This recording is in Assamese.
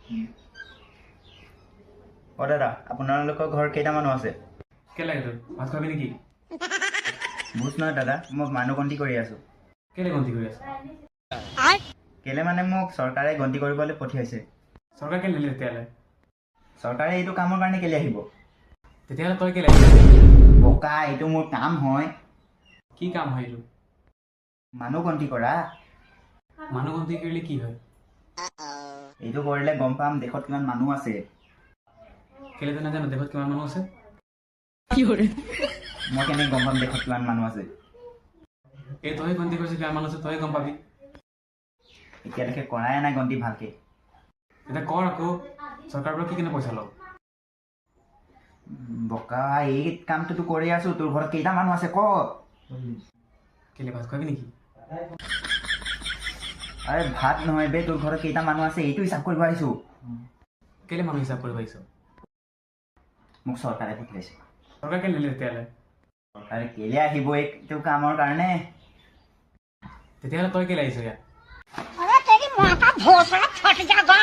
অ দাদা, আপোনালোকৰ ঘৰ কেইটা মানুহ আছে? কেলে লাগে তোৰ ভাত খাবি নেকি? বুজ নহয় দাদা, মই মানুহ গন্তি কৰি আছো। কেলে গন্তি কৰি আছ? কেলে মানে মোক চৰকাৰে গন্তি কৰিবলৈ পঠিয়াইছে। চৰকাৰ কেলে নিলে তেতিয়াহ'লে? চৰকাৰে এইটো কামৰ কাৰণে কেলে আহিব? তেতিয়াহ'লে তই কেলে আহিছ? বোকা, এইটো মোৰ কাম হয়। কি কাম হয় এইটো? মানুহ গন্তি কৰা। মানুহ গন্তি কৰিলে কি হয়? এইটো কৰিলে গম পাম দেশত কিমান মানুহ আছে। কেলে তই নাজানো দেশত কিমান মানুহ আছে? মই কেনেকৈ গম পাম দেশত কিমান মানুহ আছে? এই তই গন্তি কৰিছ কিমান মানুহ আছে তই গম পাবি। এতিয়ালৈকে কৰাই নাই গন্তি ভালকে। এতিয়া কৰ আকৌ, চৰকাৰৰ পৰা কি কেনে পইচা লওঁ? বোকা, এই কামটোতো কৰি আছো। তোৰ ঘৰত কেইটা মানুহ আছে ক? কেলে ভাত খোৱাবি নেকি? আৰে ভাত নহয় বে, তোৰ ঘৰত কেইটা মানুহ আছে এইটো হিচাপ কৰিব আহিছো। কেলে মানুহ হিচাপ কৰিব আহিছ? মোক চৰকাৰে পঠিয়াইছে। চৰকাৰ কেলে নিলে তেতিয়াহ'লে? চৰকাৰে কেলে আহিব এইটো কামৰ কাৰণে? তেতিয়াহ'লে তই কেলে আহিছ ইয়াত? अरे तेरी माँ का भोसड़ा फट जाएगा।